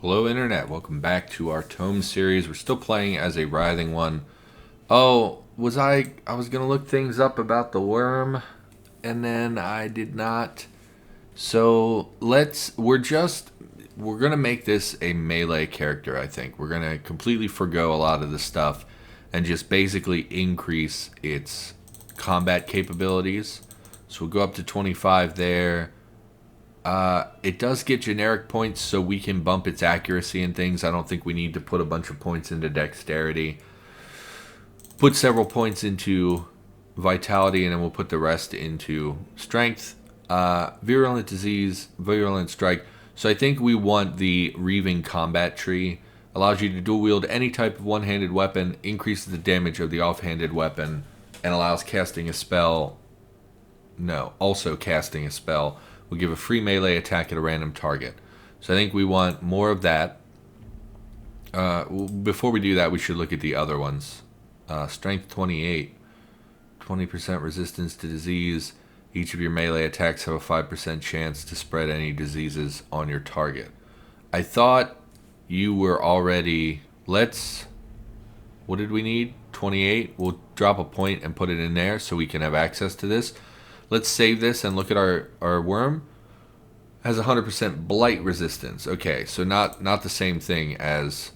Hello Internet, welcome back to our ToME series. We're still playing as a writhing one. Oh, I was gonna look things up about the worm, and then I did not. So we're gonna make this a melee character, I think. We're gonna completely forgo a lot of the stuff and just basically increase its combat capabilities. So we'll go up to 25 there. It does get generic points, so we can bump its accuracy and things. I don't think we need to put a bunch of points into dexterity. Put several points into vitality, and then we'll put the rest into strength. Virulent disease, virulent strike. So I think we want the Reaving combat tree. Allows you to dual wield any type of one-handed weapon, increases the damage of the off-handed weapon, and allows casting a spell. No, also casting a spell will give a free melee attack at a random target. So I think we want more of that. Before we do that, we should look at the other ones. Strength 28, 20% resistance to disease. Each of your melee attacks have a 5% chance to spread any diseases on your target. I thought you were already... What did we need? 28? We'll drop a point and put it in there so we can have access to this. Let's save this and look at our worm. Has 100% blight resistance. Okay, so not the same thing as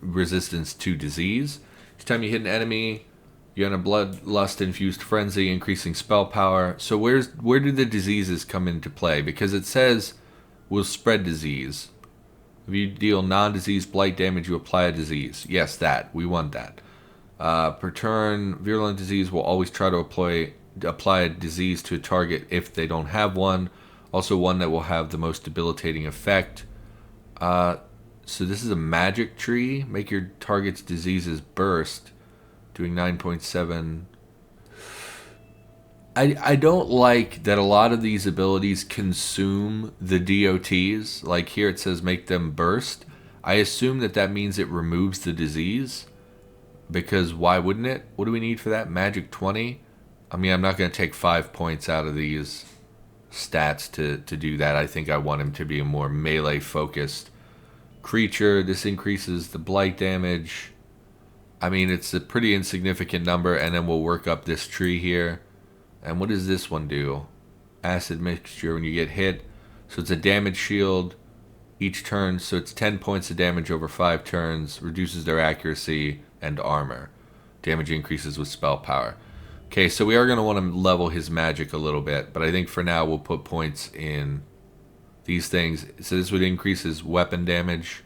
resistance to disease. Each time you hit an enemy, you're in a bloodlust-infused frenzy, increasing spell power. So where do the diseases come into play? Because it says will spread disease. If you deal non-disease blight damage, you apply a disease. Yes, we want that. Per turn, virulent disease will always try to apply a disease to a target if they don't have one. Also one that will have the most debilitating effect. So this is a magic tree. Make your target's diseases burst, doing 9.7. I don't like that a lot of these abilities consume the DOTs. Like here it says make them burst. I assume that means it removes the disease. Because why wouldn't it? What do we need for that? Magic 20? I mean, I'm not going to take 5 points out of these stats to do that. I think I want him to be a more melee-focused creature. This increases the blight damage. I mean, it's a pretty insignificant number, and then we'll work up this tree here. And what does this one do? Acid mixture when you get hit. So it's a damage shield each turn. So it's 10 points of damage over 5 turns. Reduces their accuracy and armor. Damage increases with spell power. Okay, so we are going to want to level his magic a little bit, but I think for now we'll put points in these things. So this would increase his weapon damage.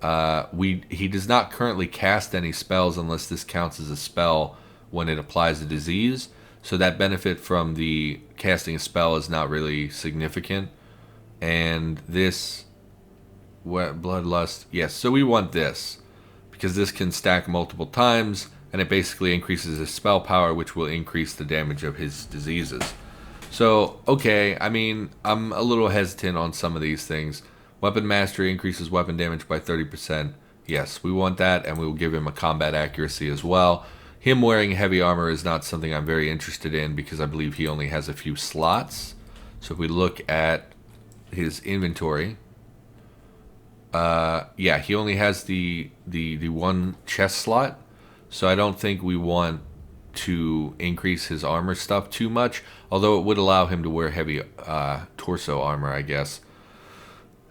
He does not currently cast any spells unless this counts as a spell when it applies a disease. So that benefit from the casting a spell is not really significant. And this bloodlust, yes, so we want this. Because this can stack multiple times, and it basically increases his spell power, which will increase the damage of his diseases. So, okay, I mean, I'm a little hesitant on some of these things. Weapon Mastery increases weapon damage by 30%. Yes, we want that, and we will give him a combat accuracy as well. Him wearing heavy armor is not something I'm very interested in, because I believe he only has a few slots. So if we look at his inventory... yeah, he only has the one chest slot, so I don't think we want to increase his armor stuff too much, although it would allow him to wear heavy torso armor, I guess.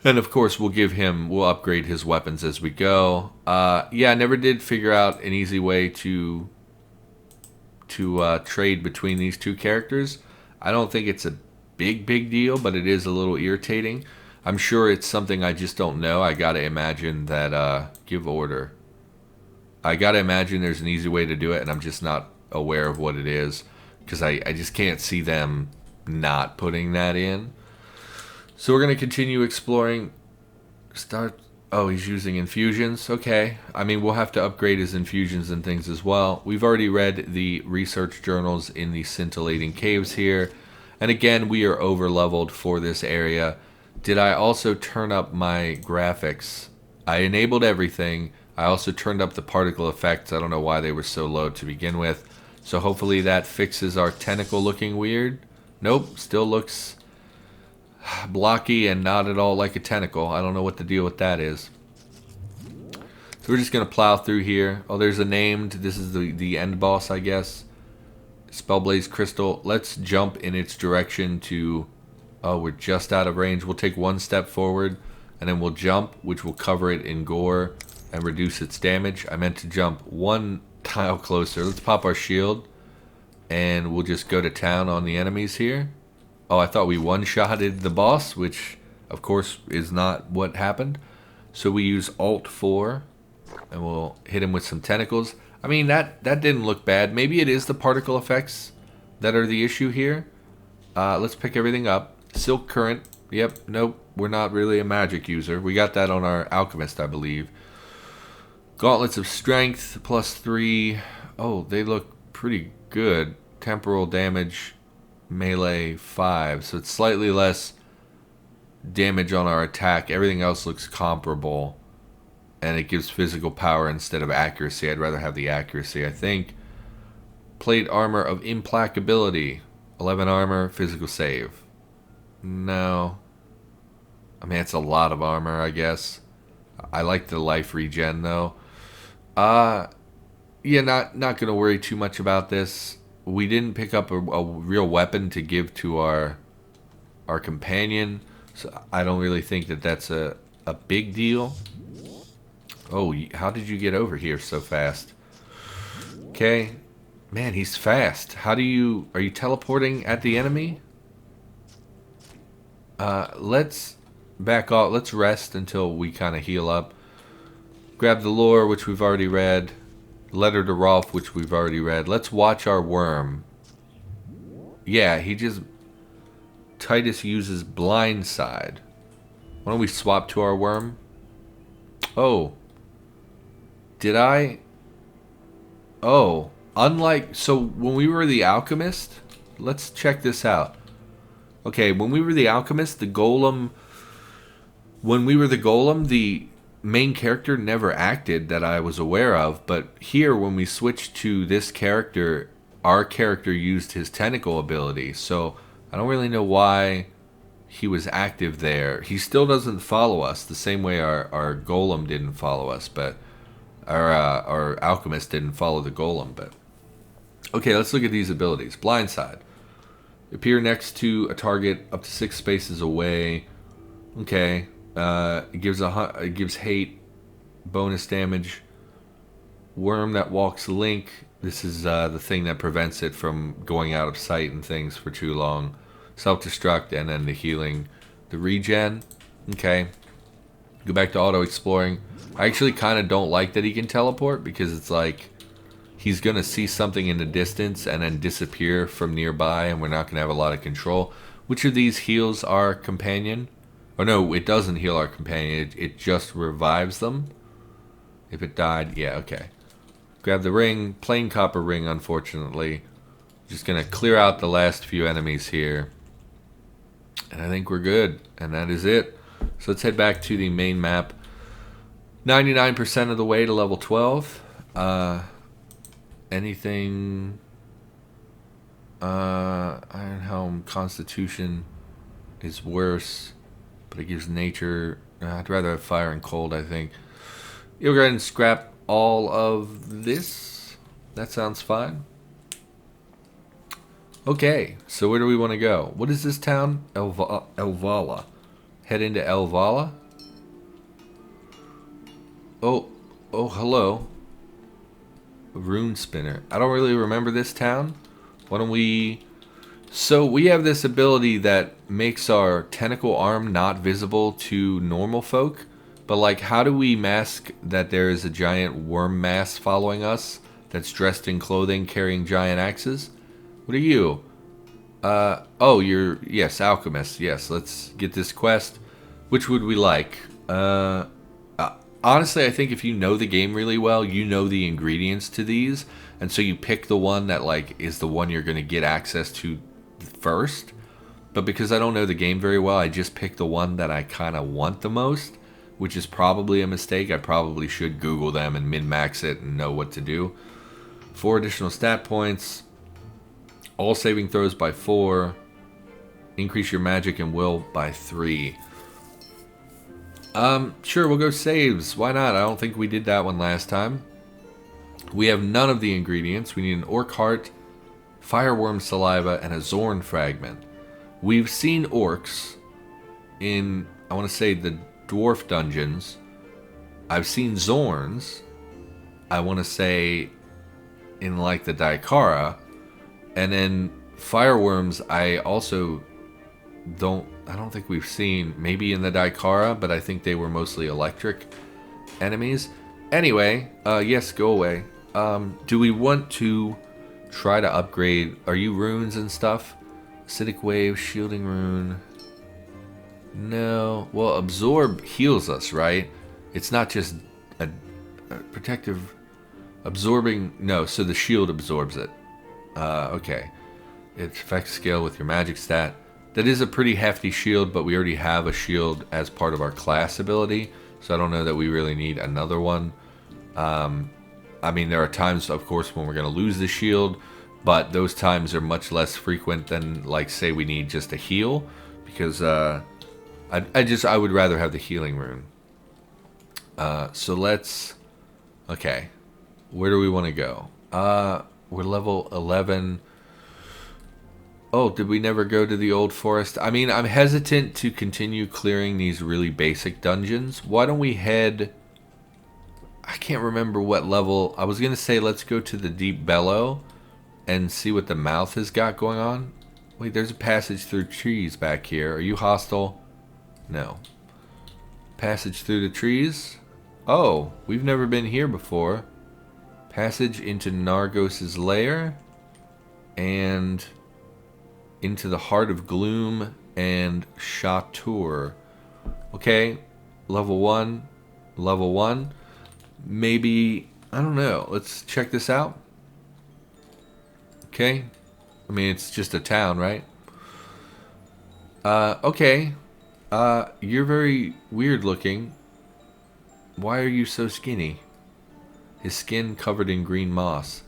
And of course, we'll upgrade his weapons as we go. Yeah, I never did figure out an easy way to trade between these two characters. I don't think it's a big deal, but it is a little irritating. I'm sure it's something I just don't know. I gotta imagine that, give order. I gotta imagine there's an easy way to do it, and I'm just not aware of what it is. Because I just can't see them not putting that in. So we're gonna continue exploring. Oh, he's using infusions. Okay. I mean, we'll have to upgrade his infusions and things as well. We've already read the research journals in the scintillating caves here. And again, we are over-leveled for this area. Did I also turn up my graphics? I enabled everything. I also turned up the particle effects. I don't know why they were so low to begin with. So hopefully that fixes our tentacle looking weird. Nope, still looks blocky and not at all like a tentacle. I don't know what the deal with that is. So we're just going to plow through here. Oh, there's a named. This is the end boss, I guess. Spellblaze Crystal. Let's jump in its direction to... Oh, we're just out of range. We'll take one step forward, and then we'll jump, which will cover it in gore and reduce its damage. I meant to jump one tile closer. Let's pop our shield, and we'll just go to town on the enemies here. Oh, I thought we one-shotted the boss, which, of course, is not what happened. So we use Alt-4, and we'll hit him with some tentacles. I mean, that didn't look bad. Maybe it is the particle effects that are the issue here. Let's pick everything up. Silk Current. Yep, nope. We're not really a magic user. We got that on our Alchemist, I believe. Gauntlets of Strength, +3. Oh, they look pretty good. Temporal damage, melee 5. So it's slightly less damage on our attack. Everything else looks comparable. And it gives physical power instead of accuracy. I'd rather have the accuracy, I think. Plate Armor of Implacability. 11 armor, physical save. No. I mean, it's a lot of armor, I guess. I like the life regen, though. Yeah, not going to worry too much about this. We didn't pick up a real weapon to give to our companion. So I don't really think that that's a big deal. Oh, how did you get over here so fast? Okay. Man, he's fast. Are you teleporting at the enemy? Let's back off. Let's rest until we kind of heal up. Grab the lore, which we've already read. Letter to Rolf, which we've already read. Let's watch our worm. Yeah, Tidus uses blindside. Why don't we swap to our worm? Oh. Did I? Oh. So when we were the alchemist, let's check this out. Okay, when we were the alchemist, the golem, the main character never acted that I was aware of, but here when we switched to this character, our character used his tentacle ability, so I don't really know why he was active there. He still doesn't follow us the same way our golem didn't follow us, but our alchemist didn't follow the golem, but okay, let's look at these abilities. Blindside. Appear next to a target up to 6 spaces away. Okay. It gives hate, bonus damage. Worm that walks link. This is the thing that prevents it from going out of sight and things for too long. Self-destruct, and then the healing. The regen. Okay. Go back to auto-exploring. I actually kind of don't like that he can teleport, because it's like he's going to see something in the distance and then disappear from nearby, and we're not going to have a lot of control. Which of these heals our companion? Oh no, it doesn't heal our companion. It just revives them. If it died, yeah, okay. Grab the ring. Plain copper ring, unfortunately. Just going to clear out the last few enemies here. And I think we're good. And that is it. So let's head back to the main map. 99% of the way to level 12. Anything... Iron Helm, Constitution is worse, but it gives nature. I'd rather have fire and cold, I think. You'll go ahead and scrap all of this. That sounds fine. Okay, so where do we want to go? What is this town? Elvala. Head into Elvala. Oh, hello. Rune Spinner. I don't really remember this town. Why don't we... So we have this ability that makes our tentacle arm not visible to normal folk. But like, how do we mask that there is a giant worm mass following us that's dressed in clothing carrying giant axes? What are you? Oh, you're... Yes, alchemist. Yes, let's get this quest. Which would we like? Honestly, I think if you know the game really well, you know the ingredients to these. And so you pick the one that like is the one you're going to get access to first. But because I don't know the game very well, I just picked the one that I kind of want the most, which is probably a mistake. I probably should Google them and min-max it and know what to do. 4 additional stat points. All saving throws by 4. Increase your magic and will by 3. Sure, we'll go saves. Why not? I don't think we did that one last time. We have none of the ingredients. We need an orc heart, fireworm saliva, and a Zorn fragment. We've seen orcs in, I want to say, the dwarf dungeons. I've seen Zorns, I want to say, in like the Daikara. And then fireworms, I don't think we've seen, maybe in the Daikara, but I think they were mostly electric enemies. Anyway, yes, go away. Do we want to try to upgrade? Are you runes and stuff? Acidic wave, shielding rune. No. Well, absorb heals us, right? It's not just a protective absorbing. No, so the shield absorbs it. Okay. It affects scale with your magic stat. That is a pretty hefty shield, but we already have a shield as part of our class ability, so I don't know that we really need another one. I mean, there are times, of course, when we're going to lose the shield, but those times are much less frequent than, like, say we need just a heal, because I would rather have the healing rune. So let's, okay, where do we want to go? We're level 11. Oh, did we never go to the old forest? I mean, I'm hesitant to continue clearing these really basic dungeons. Why don't we head, I can't remember what level. I was going to say let's go to the Deep Bellow and see what the mouth has got going on. Wait, there's a passage through trees back here. Are you hostile? No. Passage through the trees? Oh, we've never been here before. Passage into Nargos's lair and into the Heart of Gloom and Chateau. Okay, level 1. Level 1. Maybe, I don't know. Let's check this out. Okay. I mean, it's just a town, right? Okay. You're very weird looking. Why are you so skinny? His skin covered in green moss.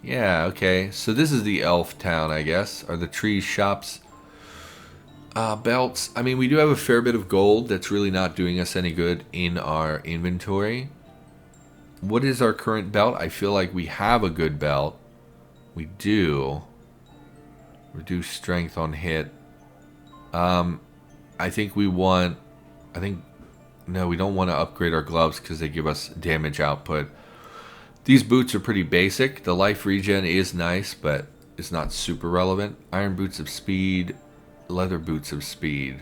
Yeah, okay. So this is the elf town, I guess. Are the trees shops? Belts. I mean, we do have a fair bit of gold that's really not doing us any good in our inventory. What is our current belt? I feel like we have a good belt. We do. Reduce strength on hit. I think we want... No, we don't want to upgrade our gloves because they give us damage output. These boots are pretty basic. The life regen is nice, but it's not super relevant. Iron boots of speed. Leather boots of speed.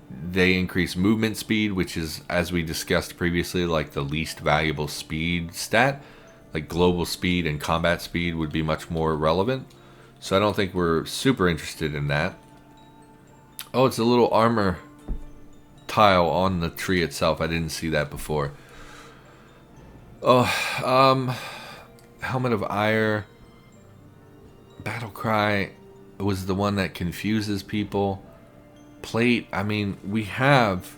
They increase movement speed, which is, as we discussed previously, like the least valuable speed stat. Like global speed and combat speed would be much more relevant. So I don't think we're super interested in that. Oh, it's a little armor tile on the tree itself. I didn't see that before. Oh, Helmet of Ire. Battle Cry was the one that confuses people. Plate, I mean, we have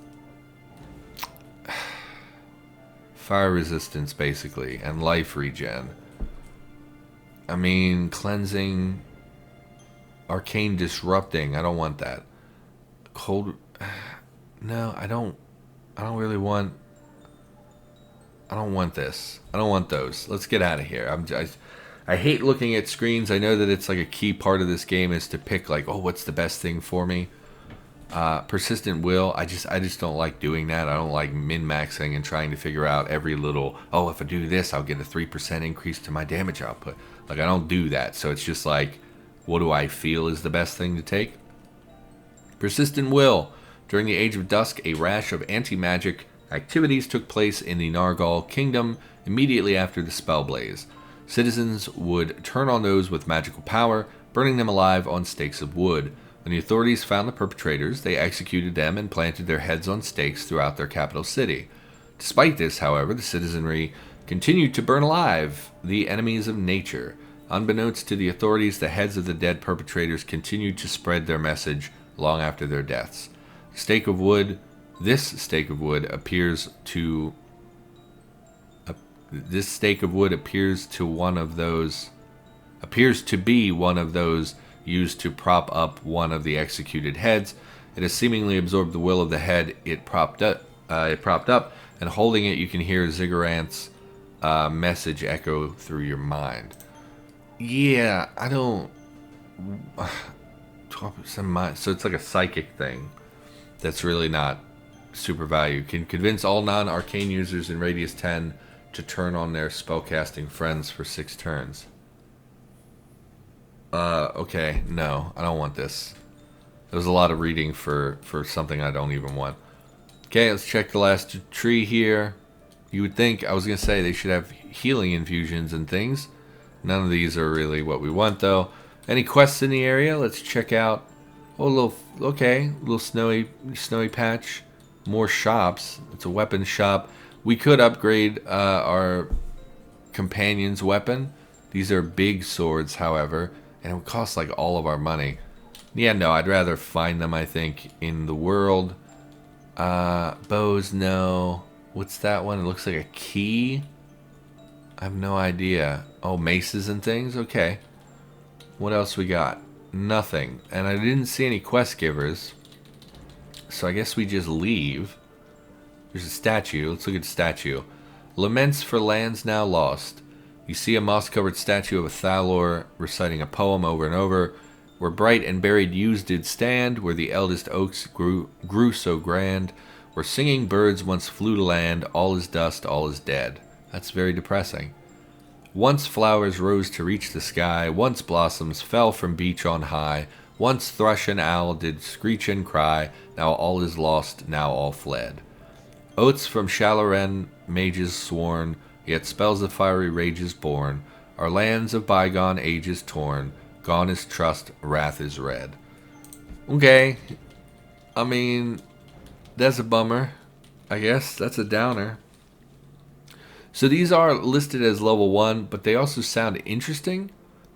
fire resistance basically and life regen. I mean, cleansing, arcane disrupting. I don't want that. Cold. No, I don't really want. I don't want this. I don't want those. Let's get out of here. I hate looking at screens. I know that it's like a key part of this game is to pick like, oh, what's the best thing for me? Persistent will. I just don't like doing that. I don't like min-maxing and trying to figure out every little, oh, if I do this, I'll get a 3% increase to my damage output. Like, I don't do that. So it's just like, what do I feel is the best thing to take? Persistent will. During the Age of Dusk, a rash of anti-magic activities took place in the Nargal Kingdom immediately after the spell blaze. Citizens would turn on those with magical power, burning them alive on stakes of wood. When the authorities found the perpetrators, they executed them and planted their heads on stakes throughout their capital city. Despite this, however, the citizenry continued to burn alive the enemies of nature. Unbeknownst to the authorities, the heads of the dead perpetrators continued to spread their message long after their deaths. Stake of wood. This stake of wood appears to be one of those used to prop up one of the executed heads. It has seemingly absorbed the will of the head it propped up, and holding it, you can hear Ziggurat's message echo through your mind. Yeah, I don't. So it's like a psychic thing that's really not super value. Can convince all non-arcane users in radius 10 to turn on their spellcasting friends for 6 turns. Okay, no, I don't want this. There's a lot of reading for something I don't even want. Okay, let's check the last tree here. You would think, I was going to say, they should have healing infusions and things. None of these are really what we want, though. Any quests in the area? Let's check out. Oh, little snowy patch. More shops. It's a weapon shop. We could upgrade our companion's weapon. These are big swords, however, and it would cost like all of our money. Yeah, no, I'd rather find them, I think, in the world. Bows, no. What's that one? It looks like a key. I have no idea. Oh, maces and things? Okay. What else we got? Nothing. And I didn't see any quest givers. So I guess we just leave. There's a statue. Let's look at the statue. Laments for lands now lost. You see a moss-covered statue of a Thalor reciting a poem over and over. Where bright and buried yews did stand, where the eldest oaks grew so grand, where singing birds once flew to land, all is dust, all is dead. That's very depressing. Once flowers rose to reach the sky, once blossoms fell from beech on high, once thrush and owl did screech and cry, now all is lost, now all fled. Oaths from Shaloren mages sworn, yet spells of fiery rages born, our lands of bygone ages torn, gone is trust, wrath is red. Okay. I mean, that's a bummer. I guess that's a downer. So these are listed as level 1, but they also sound interesting.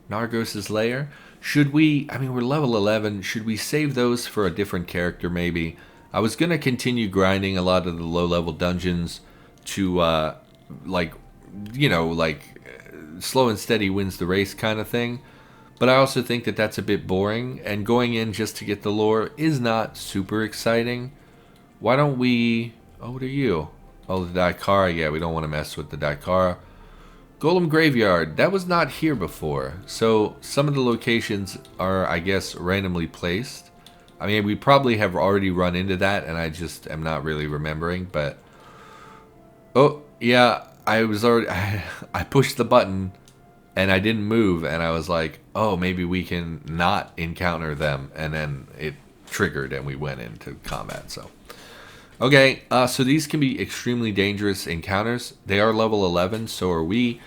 Nargos' Lair. Should we, I mean, we're level 11. Should we save those for a different character maybe? I was going to continue grinding a lot of the low-level dungeons to, like, slow and steady wins the race kind of thing. But I also think that that's a bit boring, and going in just to get the lore is not super exciting. Why don't we... Oh, what are you? Oh, the Daikara. Yeah, we don't want to mess with the Daikara. Golem Graveyard. That was not here before. So some of the locations are, I guess, randomly placed. I mean, we probably have already run into that, and I just am not really remembering, but... Oh, yeah, I was already... I pushed the button... And I didn't move, and I was like, oh, maybe we can not encounter them. And then it triggered, and we went into combat. So, okay, so these can be extremely dangerous encounters. They are level 11, so are we.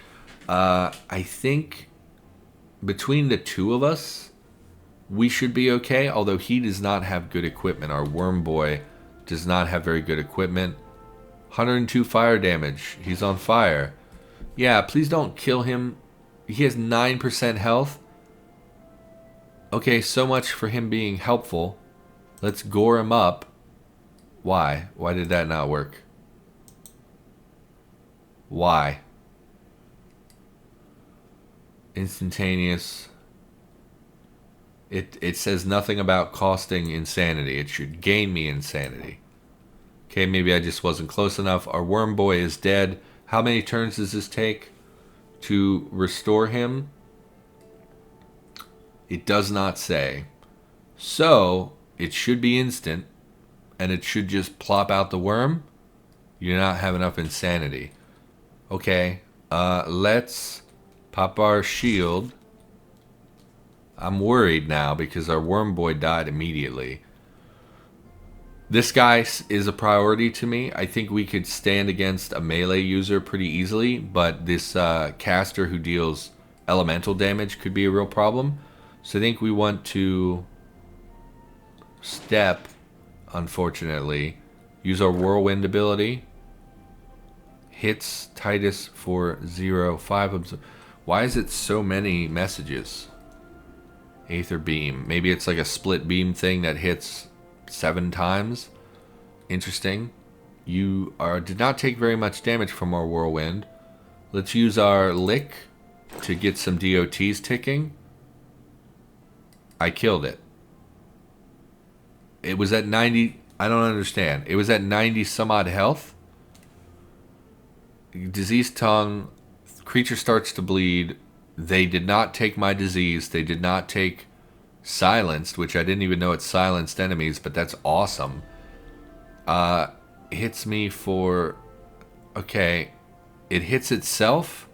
I think between the two of us, we should be okay. Although he does not have good equipment. Our worm boy does not have very good equipment. 102 fire damage. He's on fire. Yeah, please don't kill him. He has 9% health. Okay, so much for him being helpful. Let's gore him up. Why? Why did that not work? Why? Instantaneous. It says nothing about costing insanity. It should gain me insanity. Okay, maybe I just wasn't close enough. Our worm boy is dead. How many turns does this take to restore him? It does not say. So, it should be instant, and it should just plop out the worm. You do not have enough insanity. Okay, let's pop our shield. I'm worried now because our worm boy died immediately. This guy is a priority to me. I think we could stand against a melee user pretty easily, but this caster who deals elemental damage could be a real problem. So I think we want to step, unfortunately, use our whirlwind ability. Hits Tidus for 0.5. Why is it so many messages? Aether beam. Maybe it's like a split beam thing that hits 7 times. Interesting. You did not take very much damage from our whirlwind. Let's use our lick to get some DOTs ticking. I killed it. It was at 90. I don't understand. It was at 90 some odd health. Diseased tongue. Creature starts to bleed. They did not take my disease. They did not take silenced, which I didn't even know it silenced enemies, but that's awesome. Hits me for... Okay. It hits itself.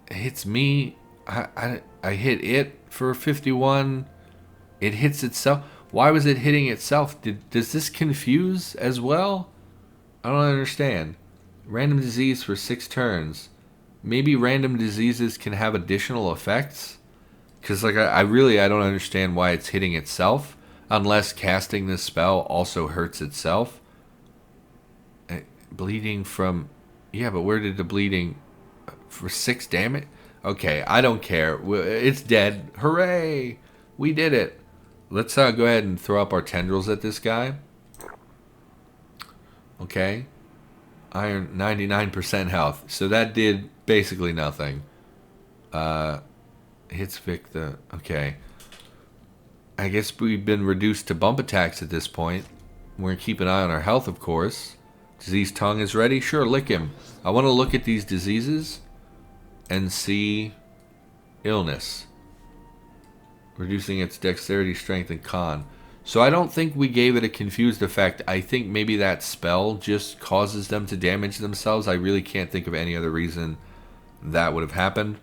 It hits me. I hit it for 51. It hits itself. Why was it hitting itself? Does this confuse as well? I don't understand. Random disease for 6 turns. Maybe random diseases can have additional effects? Because like I don't understand why it's hitting itself. Unless casting this spell also hurts itself. Bleeding from... Yeah, but where did the bleeding... For 6 damage? Okay, I don't care. It's dead. Hooray! We did it. Let's go ahead and throw up our tendrils at this guy. Okay. Iron, 99% health. So that did basically nothing. Hits Vic the... Okay. I guess we've been reduced to bump attacks at this point. We're going to keep an eye on our health, of course. Diseased tongue is ready. Sure, lick him. I want to look at these diseases and see illness. Reducing its dexterity, strength, and con. So I don't think we gave it a confused effect. I think maybe that spell just causes them to damage themselves. I really can't think of any other reason that would have happened.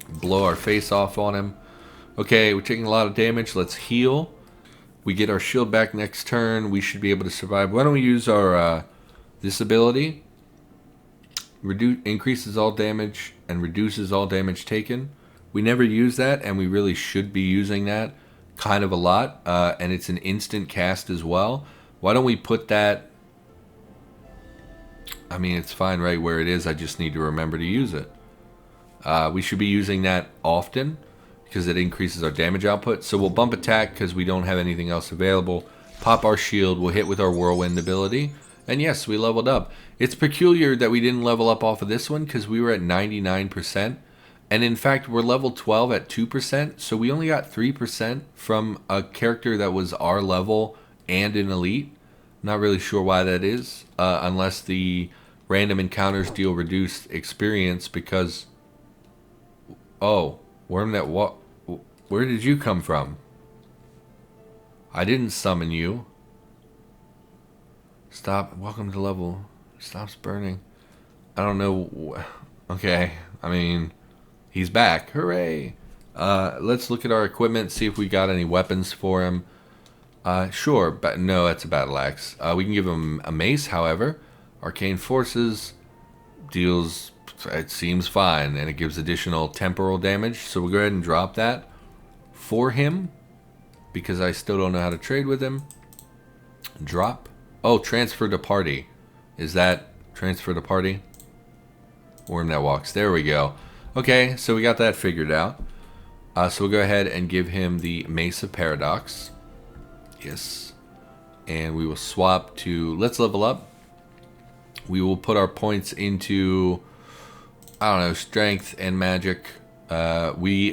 Blow our face off on him. Okay, we're taking a lot of damage. Let's heal. We get our shield back next turn. We should be able to survive. Why don't we use our this ability? Increases all damage and reduces all damage taken. We never use that, and we really should be using that kind of a lot. And it's an instant cast as well. Why don't we put that... I mean, it's fine right where it is. I just need to remember to use it. We should be using that often because it increases our damage output. So we'll bump attack because we don't have anything else available. Pop our shield. We'll hit with our whirlwind ability. And yes, we leveled up. It's peculiar that we didn't level up off of this one because we were at 99%. And in fact, we're level 12 at 2%. So we only got 3% from a character that was our level and an elite. Not really sure why that is. Unless the random encounters deal reduced experience because... Oh, worm that what? Where did you come from? I didn't summon you. Stop. Welcome to level. Stops burning. I don't know. Okay. I mean, he's back. Hooray. Let's look at our equipment, see if we got any weapons for him. Sure, but no, that's a battle axe. We can give him a mace, however. Arcane Forces deals... It seems fine, and it gives additional temporal damage. So we'll go ahead and drop that for him because I still don't know how to trade with him. Drop. Oh, transfer to party. Is that transfer to party? Worm that walks. There we go. Okay, so we got that figured out. So we'll go ahead and give him the Mace of Paradox. Yes. And we will swap to... Let's level up. We will put our points into... I don't know, strength and magic. We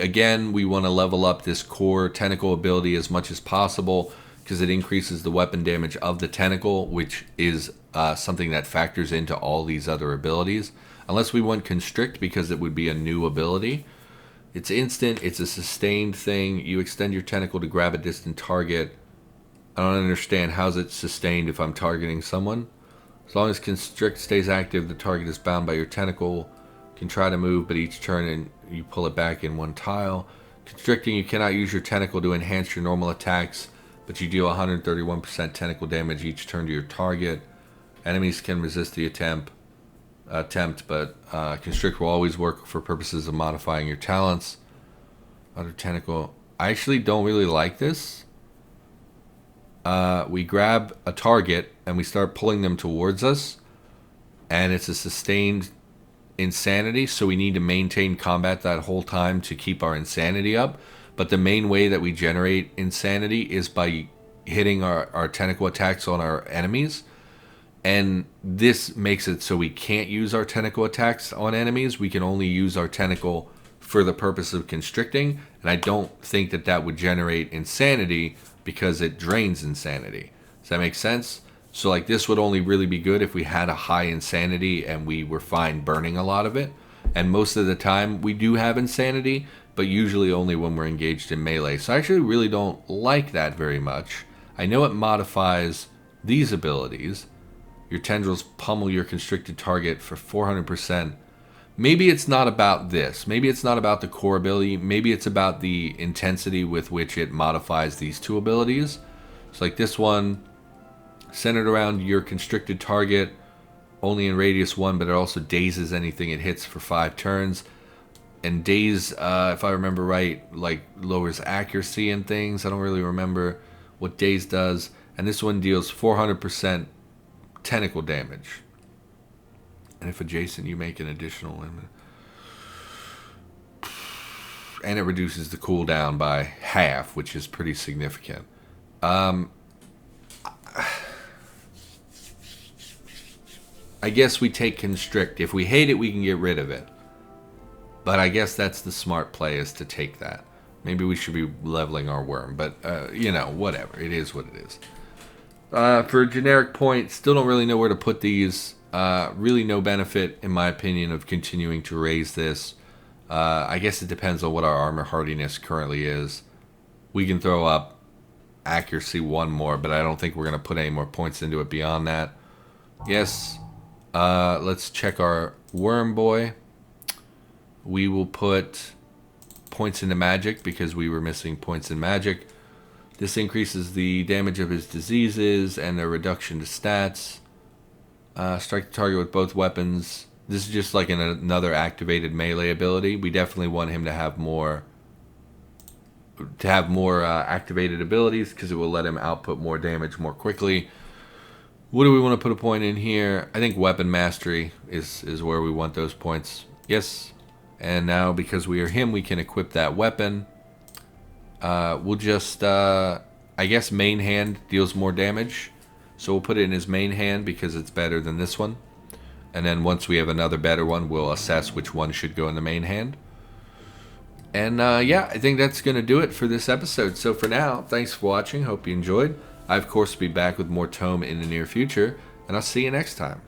want to level up this core tentacle ability as much as possible because it increases the weapon damage of the tentacle, which is something that factors into all these other abilities. Unless we want constrict because it would be a new ability. It's instant, it's a sustained thing. You extend your tentacle to grab a distant target. I don't understand how's it sustained if I'm targeting someone. As long as constrict stays active, the target is bound by your tentacle. Can try to move, but each turn and you pull it back in one tile. Constricting, you cannot use your tentacle to enhance your normal attacks, but you deal 131% tentacle damage each turn to your target. Enemies can resist the attempt, but constrict will always work for purposes of modifying your talents. Other tentacle. I actually don't really like this. We grab a target and we start pulling them towards us, and it's a sustained insanity, so we need to maintain combat that whole time to keep our insanity up. But the main way that we generate insanity is by hitting our tentacle attacks on our enemies, and this makes it so we can't use our tentacle attacks on enemies. We can only use our tentacle for the purpose of constricting, and I don't think that that would generate insanity because it drains insanity. Does that make sense? So like this would only really be good if we had a high insanity and we were fine burning a lot of it. And most of the time we do have insanity, but usually only when we're engaged in melee. So I actually really don't like that very much. I know it modifies these abilities. Your tendrils pummel your constricted target for 400%. Maybe it's not about this. Maybe it's not about the core ability. Maybe it's about the intensity with which it modifies these two abilities. So like this one, centered around your constricted target, only in radius 1, but it also dazes anything it hits for 5 turns. And daze, if I remember right, like lowers accuracy and things. I don't really remember what daze does. And this one deals 400% tentacle damage. And if adjacent, you make an additional limit. And it reduces the cooldown by half, which is pretty significant. I guess we take constrict. If we hate it, we can get rid of it. But I guess that's the smart play, is to take that. Maybe we should be leveling our worm. But, you know, whatever. It is what it is. For generic point, still don't really know where to put these. Really no benefit, in my opinion, of continuing to raise this. I guess it depends on what our armor hardiness currently is. We can throw up accuracy 1 more, but I don't think we're going to put any more points into it beyond that. Yes. Let's check our worm boy. We will put points into magic because we were missing points in magic. This increases the damage of his diseases and a reduction to stats. Strike the target with both weapons. This is just like another activated melee ability. We definitely want him to have more activated abilities because it will let him output more damage more quickly. What do we want to put a point in here? I think weapon mastery is where we want those points. Yes. And now because we are him, we can equip that weapon. We'll just, I guess main hand deals more damage. So we'll put it in his main hand because it's better than this one. And then once we have another better one, we'll assess which one should go in the main hand. And yeah, I think that's going to do it for this episode. So for now, thanks for watching. Hope you enjoyed. I, of course, will be back with more ToME in the near future. And I'll see you next time.